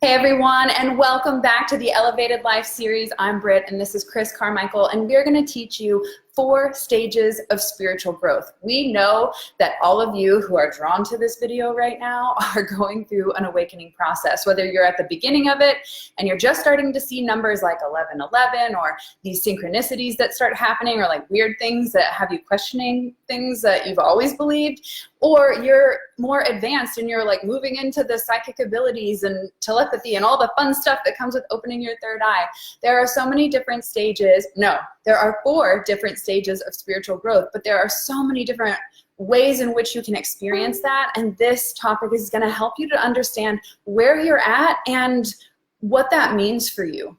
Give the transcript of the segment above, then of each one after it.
Hey everyone, and welcome back to the Elevated Life series. I'm Britt, and this is Chris Carmichael, and we're going to teach you 4 stages of spiritual growth. We know that all of you who are drawn to this video right now are going through an awakening process, whether you're at the beginning of it and you're just starting to see numbers like 1111 or these synchronicities that start happening or like weird things that have you questioning things that you've always believed, or you're more advanced and you're like moving into the psychic abilities and telepathy and all the fun stuff that comes with opening your third eye. There are so many different stages. No, there are 4 different stages of spiritual growth, but there are so many different ways in which you can experience that. And this topic is going to help you to understand where you're at and what that means for you.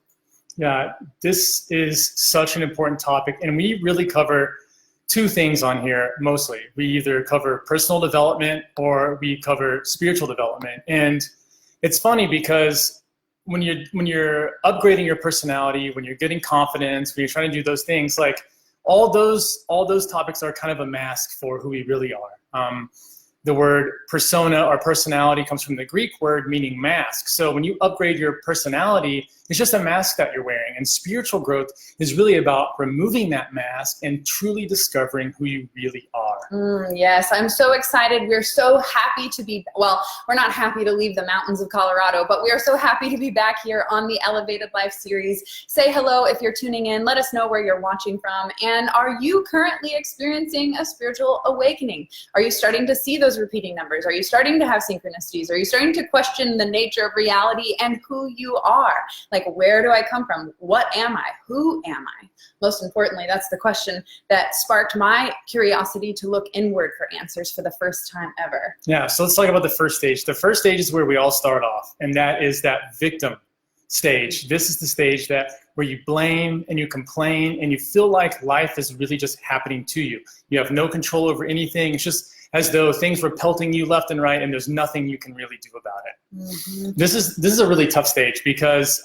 Yeah, this is such an important topic, and we really cover 2 things on here mostly. We either cover personal development or we cover spiritual development. And it's funny because when you're upgrading your personality, when you're getting confidence, when you're trying to do those things, like all those topics are kind of a mask for who we really are. The word persona or personality comes from the Greek word meaning mask. So when you upgrade your personality, it's just a mask that you're wearing. And spiritual growth is really about removing that mask and truly discovering who you really are. Yes, I'm so excited. We're so happy to be, well, we're not happy to leave the mountains of Colorado, but we are so happy to be back here on the Elevated Life series. Say hello if you're tuning in. Let us know where you're watching from. And are you currently experiencing a spiritual awakening? Are you starting to see those repeating numbers? Are you starting to have synchronicities? Are you starting to question the nature of reality and who you are? Like, where do I come from? What am I? Who am I? Most importantly, that's the question that sparked my curiosity to look inward for answers for the first time ever. Yeah, so let's talk about the first stage. The first stage is where we all start off, and that is that victim stage. This is the stage where you blame and you complain and you feel like life is really just happening to you. You have no control over anything. It's just as though things were pelting you left and right and there's nothing you can really do about it. Mm-hmm. This is a really tough stage because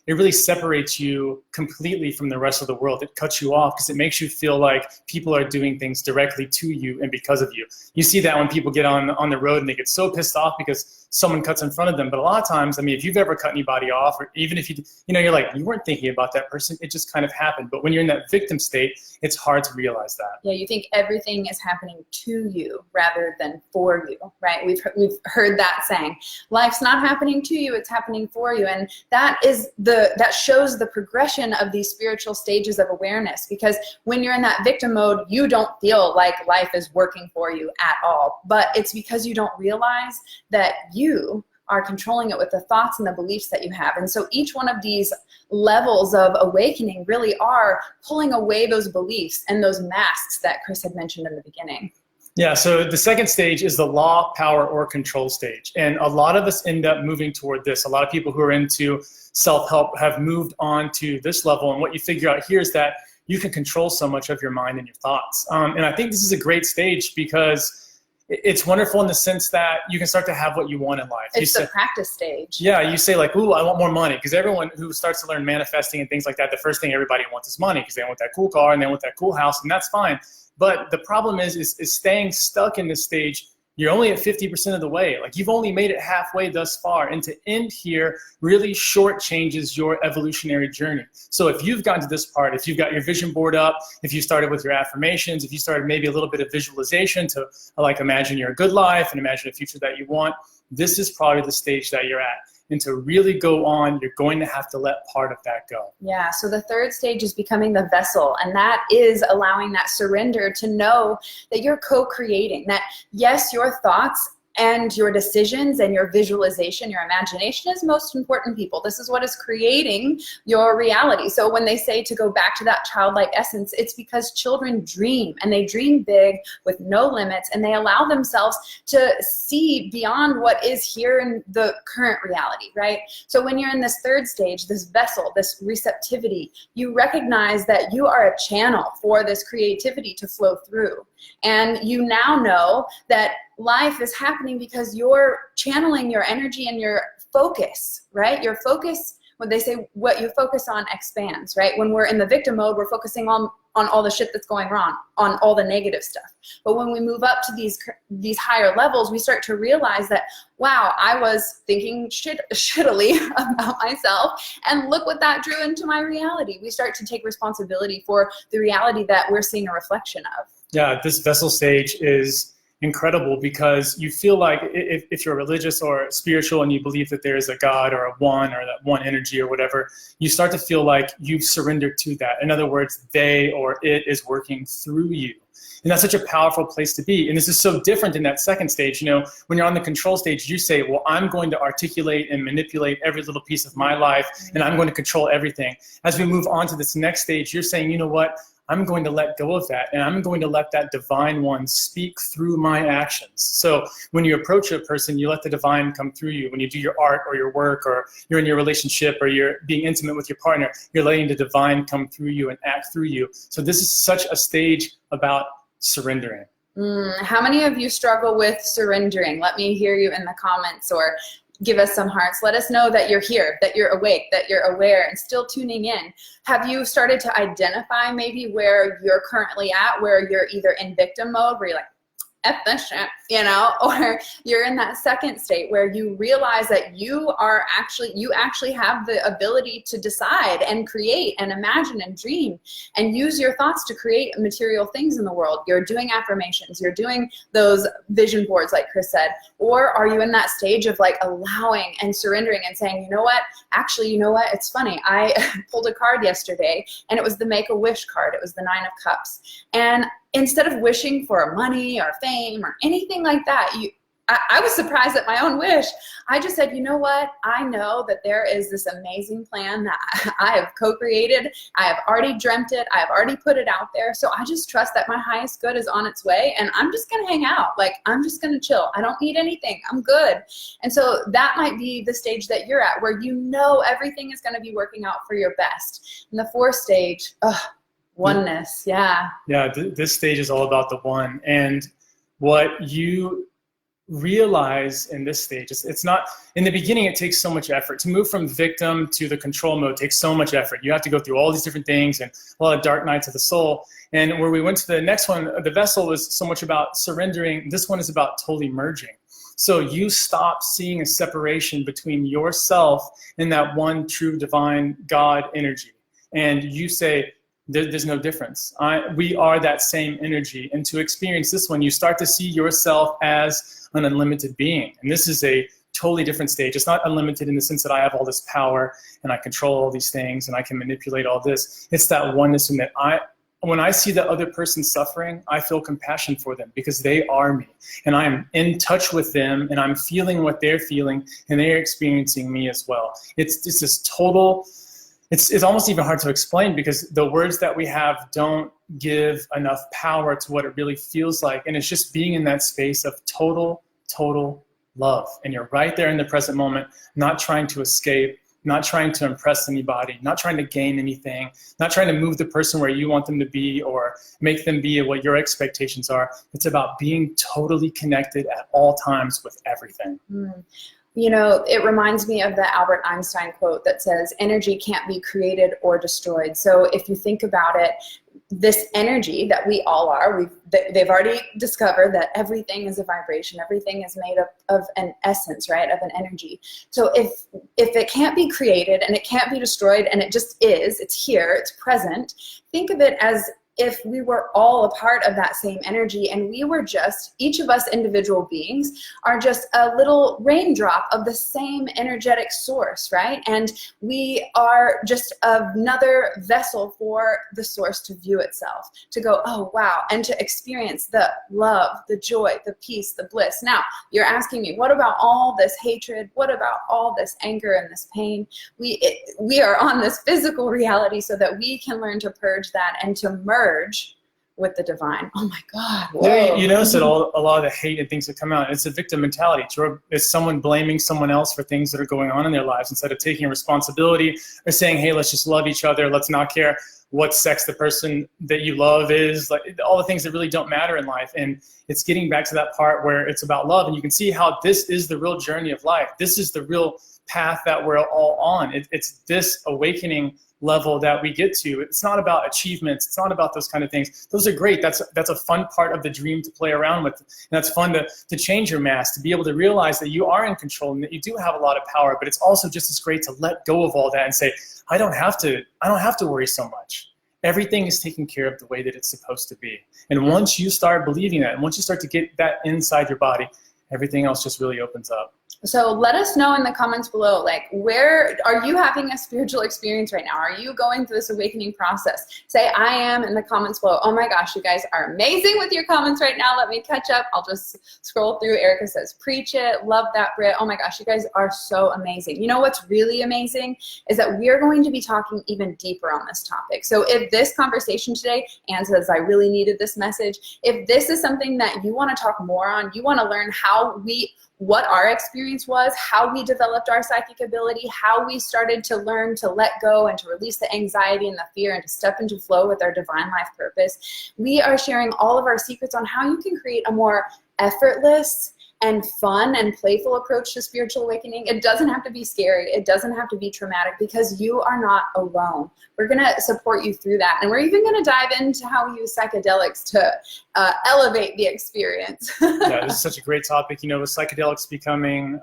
it really separates you completely from the rest of the world. It cuts you off because it makes you feel like people are doing things directly to you and because of you. You see that when people get on the road and they get so pissed off because someone cuts in front of them. But a lot of times, I mean, if you've ever cut anybody off, or even if you're like, you weren't thinking about that person, it just kind of happened. But when you're in that victim state, it's hard to realize that. Yeah, you think everything is happening to you rather than for you, right? We've heard that saying. Life's not happening to you, it's happening for you. And that shows the progression of these spiritual stages of awareness, because when you're in that victim mode, you don't feel like life is working for you at all. But it's because you don't realize that you are controlling it with the thoughts and the beliefs that you have. And so each one of these levels of awakening really are pulling away those beliefs and those masks that Chris had mentioned in the beginning. Yeah, so the second stage is the law, power, or control stage. And a lot of us end up moving toward this. A lot of people who are into self-help have moved on to this level. And what you figure out here is that you can control so much of your mind and your thoughts. And I think this is a great stage because it's wonderful in the sense that you can start to have what you want in life. It's the practice stage. Yeah, you say like, ooh, I want more money. Because everyone who starts to learn manifesting and things like that, the first thing everybody wants is money because they want that cool car and they want that cool house, and that's fine. But the problem is staying stuck in this stage. You're only at 50% of the way. Like, you've only made it halfway thus far. And to end here really shortchanges your evolutionary journey. So if you've gotten to this part, if you've got your vision board up, if you started with your affirmations, if you started maybe a little bit of visualization to like imagine your good life and imagine a future that you want, this is probably the stage that you're at. And to really go on, you're going to have to let part of that go. Yeah, so the third stage is becoming the vessel, and that is allowing that surrender to know that you're co-creating, that yes, your thoughts and your decisions and your visualization, your imagination is most important, people. This is what is creating your reality. So when they say to go back to that childlike essence, it's because children dream, and they dream big with no limits, and they allow themselves to see beyond what is here in the current reality, right? So when you're in this third stage, this vessel, this receptivity, you recognize that you are a channel for this creativity to flow through. And you now know that life is happening because you're channeling your energy and your focus, right? Your focus, when they say what you focus on expands, right? When we're in the victim mode, we're focusing on on all the shit that's going wrong, on all the negative stuff. But when we move up to these higher levels, we start to realize that, wow, I was thinking shittily about myself, and look what that drew into my reality. We start to take responsibility for the reality that we're seeing a reflection of. Yeah, this vessel stage is incredible because you feel like if you're religious or spiritual and you believe that there is a God or a one or that one energy or whatever, you start to feel like you've surrendered to that. In other words, they or it is working through you. And that's such a powerful place to be. And this is so different in that second stage. You know, when you're on the control stage, you say, well, I'm going to articulate and manipulate every little piece of my life, and I'm going to control everything. As we move on to this next stage, you're saying, you know what? I'm going to let go of that, and I'm going to let that divine one speak through my actions. So when you approach a person, you let the divine come through you. When you do your art or your work, or you're in your relationship, or you're being intimate with your partner, you're letting the divine come through you and act through you. So this is such a stage about surrendering. How many of you struggle with surrendering? Let me hear you in the comments, or give us some hearts. Let us know that you're here, that you're awake, that you're aware and still tuning in. Have you started to identify maybe where you're currently at, where you're either in victim mode, where you're like, F this shit, you know, or you're in that second state where you realize that you actually have the ability to decide and create and imagine and dream and use your thoughts to create material things in the world. You're doing affirmations, you're doing those vision boards like Chris said, or are you in that stage of like allowing and surrendering and saying, you know what, actually, you know what, it's funny, I pulled a card yesterday and it was the Make-A-Wish card. It was the 9 of Cups. And instead of wishing for money or fame or anything like that, I was surprised at my own wish. I just said, you know what? I know that there is this amazing plan that I have co-created. I have already dreamt it. I have already put it out there. So I just trust that my highest good is on its way, and I'm just going to hang out. Like, I'm just going to chill. I don't need anything. I'm good. And so that might be the stage that you're at, where you know everything is going to be working out for your best. And the fourth stage, oneness. Yeah. This stage is all about the one. And what you realize in this stage, it's not, in the beginning, it takes so much effort. To move from victim to the control mode takes so much effort. You have to go through all these different things and a lot of dark nights of the soul. And where we went to the next one, the vessel was so much about surrendering. This one is about totally merging. So you stop seeing a separation between yourself and that one true divine God energy. And you say, there's no difference. We are that same energy. And to experience this one, you start to see yourself as an unlimited being. And this is a totally different stage. It's not unlimited in the sense that I have all this power and I control all these things and I can manipulate all this. It's that oneness in that when I see the other person suffering, I feel compassion for them because they are me. And I am in touch with them and I'm feeling what they're feeling and they're experiencing me as well. It's just this total... It's almost even hard to explain because the words that we have don't give enough power to what it really feels like. And it's just being in that space of total love. And you're right there in the present moment, not trying to escape, not trying to impress anybody, not trying to gain anything, not trying to move the person where you want them to be or make them be what your expectations are. It's about being totally connected at all times with everything. You know, it reminds me of the Albert Einstein quote that says, energy can't be created or destroyed. So if you think about it, this energy that we all are, they've already discovered that everything is a vibration. Everything is made of an essence, right, of an energy. So if it can't be created and it can't be destroyed and it just is, it's here, it's present, think of it as if we were all a part of that same energy and we were just, each of us individual beings are just a little raindrop of the same energetic source, right? And we are just another vessel for the source to view itself, to go, oh, wow, and to experience the love, the joy, the peace, the bliss. Now, you're asking me, what about all this hatred? What about all this anger and this pain? We are on this physical reality so that we can learn to purge that and to merge with the divine. Oh my God. Yeah, you notice that a lot of the hate and things that come out, it's a victim mentality. It's someone blaming someone else for things that are going on in their lives instead of taking responsibility or saying, hey, let's just love each other. Let's not care what sex the person that you love is, like all the things that really don't matter in life. And it's getting back to that part where it's about love. And you can see how this is the real journey of life. This is the real path that we're all on. It's this awakening level that we get to. It's not about achievements. It's not about those kind of things. Those are great. That's a fun part of the dream to play around with. And that's fun to change your mask, to be able to realize that you are in control and that you do have a lot of power. But it's also just as great to let go of all that and say, I don't have to worry so much. Everything is taken care of the way that it's supposed to be. And once you start believing that, and once you start to get that inside your body, everything else just really opens up. So let us know in the comments below, like, where are you having a spiritual experience right now? Are you going through this awakening process? Say I am in the comments below. Oh my gosh, you guys are amazing with your comments right now. Let me catch up. I'll just scroll through. Erica says, preach it. Love that, Britt. Oh my gosh, you guys are so amazing. You know what's really amazing is that we're going to be talking even deeper on this topic. So if this conversation today, Anne says, I really needed this message. If this is something that you want to talk more on, you want to learn what our experience was, how we developed our psychic ability, how we started to learn to let go and to release the anxiety and the fear and to step into flow with our divine life purpose. We are sharing all of our secrets on how you can create a more effortless and fun and playful approach to spiritual awakening. It doesn't have to be scary. It doesn't have to be traumatic, because you are not alone. We're gonna support you through that. And we're even gonna dive into how we use psychedelics to elevate the experience. Yeah, this is such a great topic. You know, with psychedelics becoming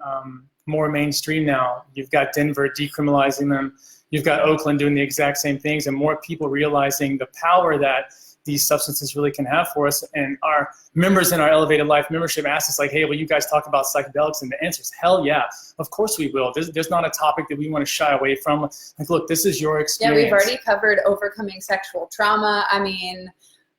more mainstream now, you've got Denver decriminalizing them. You've got Oakland doing the exact same things, and more people realizing the power that these substances really can have for us. And our members in our Elevated Life membership asked us, like, hey, will you guys talk about psychedelics? And the answer is hell yeah, of course we will. There's not a topic that we want to shy away from. Like, look, this is your experience. Yeah, we've already covered overcoming sexual trauma. I mean,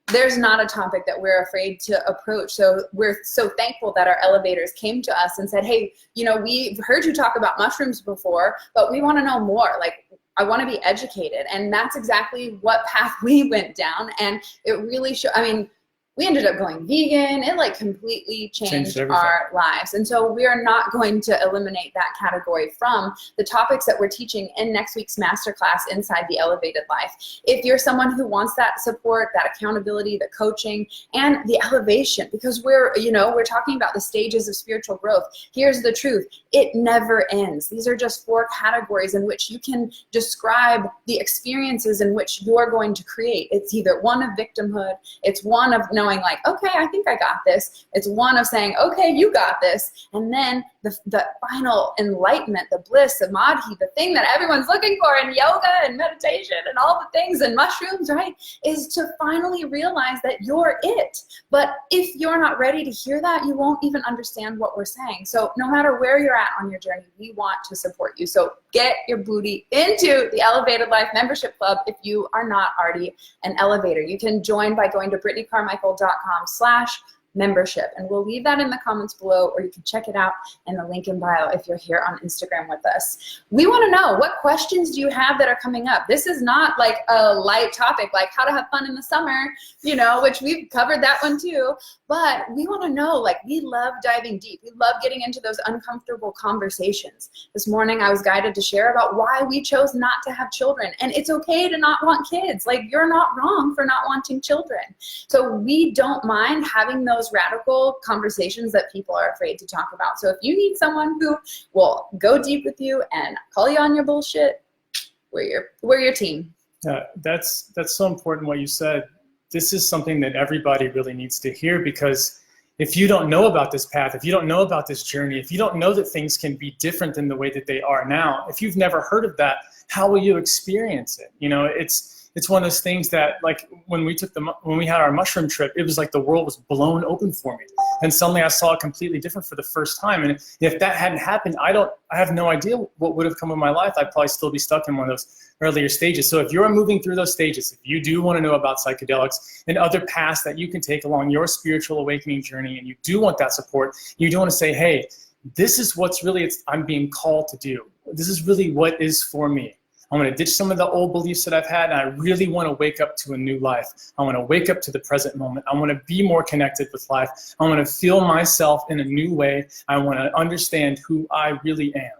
there's not a topic that we're afraid to approach. So we're so thankful that our elevators came to us and said, hey, you know, we've heard you talk about mushrooms before, but we want to know more. Like, I want to be educated. And that's exactly what path we went down. And it really I mean, we ended up going vegan. It like completely changed our lives. And so we are not going to eliminate that category from the topics that we're teaching in next week's masterclass inside the Elevated Life. If you're someone who wants that support, that accountability, the coaching, and the elevation, because we're talking about the stages of spiritual growth. Here's the truth. It never ends. These are just 4 categories in which you can describe the experiences in which you're going to create. It's either one of victimhood, it's one of knowing like, okay, I think I got this. It's one of saying, okay, you got this. And then the final enlightenment, the bliss, the madhi, the thing that everyone's looking for in yoga and meditation and all the things and mushrooms, right, is to finally realize that you're it. But if you're not ready to hear that, you won't even understand what we're saying. So no matter where you're at on your journey, we want to support you. So get your booty into the Elevated Life Membership Club if you are not already an elevator. You can join by going to brittanycarmichael.com/membership, and we'll leave that in the comments below, or you can check it out in the link in bio if you're here on Instagram with us. We want to know, what questions do you have that are coming up? This is not like a light topic like how to have fun in the summer, you know, which we've covered that one too, but we want to know, like, we love diving deep. We love getting into those uncomfortable conversations. This morning I was guided to share about why we chose not to have children, and it's okay to not want kids. Like, you're not wrong for not wanting children. So we don't mind having those radical conversations that people are afraid to talk about. So if you need someone who will go deep with you and call you on your bullshit, we're your team. Yeah, that's so important what you said. This is something that everybody really needs to hear, because if you don't know about this path, if you don't know about this journey, if you don't know that things can be different than the way that they are now, if you've never heard of that, how will you experience it? You know, it's one of those things that, like, when we had our mushroom trip, it was like the world was blown open for me. And suddenly I saw it completely different for the first time. And if that hadn't happened, I have no idea what would have come in my life. I'd probably still be stuck in one of those earlier stages. So if you're moving through those stages, if you do want to know about psychedelics and other paths that you can take along your spiritual awakening journey, and you do want that support, you do want to say, hey, this is what's really I'm being called to do. This is really what is for me. I want to ditch some of the old beliefs that I've had, and I really want to wake up to a new life. I want to wake up to the present moment. I want to be more connected with life. I want to feel myself in a new way. I want to understand who I really am.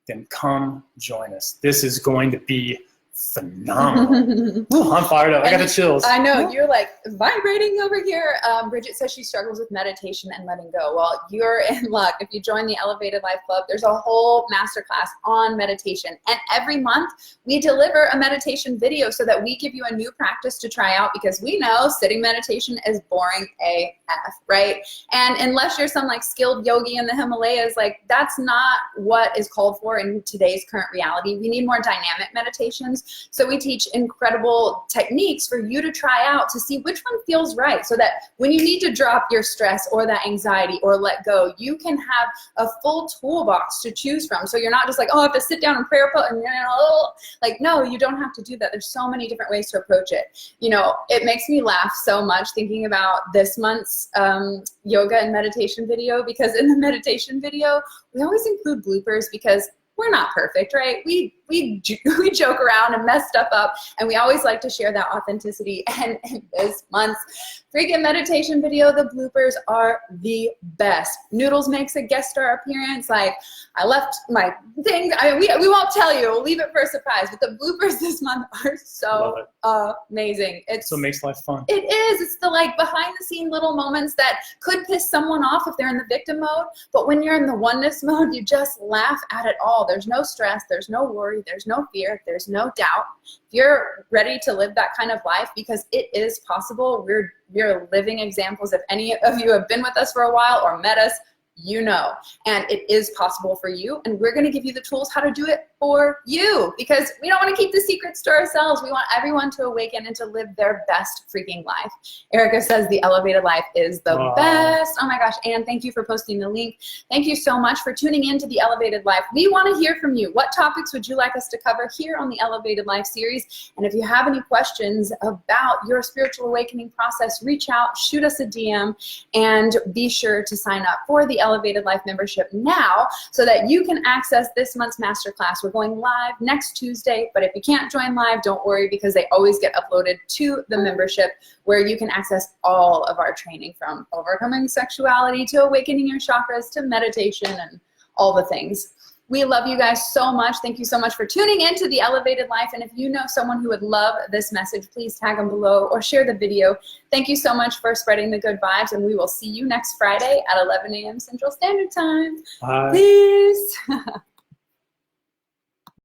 Then come join us. This is going to be phenomenal. Ooh, I'm fired up. I got the chills. I know, you're like vibrating over here. Bridget says she struggles with meditation and letting go. Well, you're in luck. If you join the Elevated Life Club, there's a whole masterclass on meditation. And every month we deliver a meditation video so that we give you a new practice to try out, because we know sitting meditation is boring AF, right? And unless you're some like skilled yogi in the Himalayas, like that's not what is called for in today's current reality. We need more dynamic meditations. So we teach incredible techniques for you to try out to see which one feels right, so that when you need to drop your stress or that anxiety or let go, you can have a full toolbox to choose from. So you're not just like, oh, I have to sit down and prayer put, and like, no, you don't have to do that. There's so many different ways to approach it. You know, it makes me laugh so much thinking about this month's yoga and meditation video, because in the meditation video, we always include bloopers because we're not perfect, right? We joke around and mess stuff up, and we always like to share that authenticity. And in this month's freaking meditation video, the bloopers are the best. Noodles makes a guest star appearance. Like, I left my thing. We won't tell you. We'll leave it for a surprise. But the bloopers this month are so amazing. It's what makes life fun. It is. It's the like behind the scene little moments that could piss someone off if they're in the victim mode. But when you're in the oneness mode, you just laugh at it all. There's no stress. There's no worry. There's no fear. There's no doubt. If you're ready to live that kind of life, because it is possible, we're living examples. If any of you have been with us for a while or met us, you know, and it is possible for you. And we're going to give you the tools how to do it for you, because we don't want to keep the secrets to ourselves. We want everyone to awaken and to live their best freaking life. Erica says the elevated life is the best. Oh my gosh. And thank you for posting the link. Thank you so much for tuning in to the Elevated Life. We want to hear from you. What topics would you like us to cover here on the Elevated Life series? And if you have any questions about your spiritual awakening process, reach out, shoot us a DM, and be sure to sign up for the Elevated Life membership now so that you can access this month's masterclass. We're going live next Tuesday, but if you can't join live, don't worry, because they always get uploaded to the membership, where you can access all of our training, from overcoming sexuality to awakening your chakras to meditation and all the things. We love you guys so much. Thank you so much for tuning in to the Elevated Life. And if you know someone who would love this message, please tag them below or share the video. Thank you so much for spreading the good vibes, and we will see you next Friday at 11 a.m. Central Standard Time. Bye. Peace.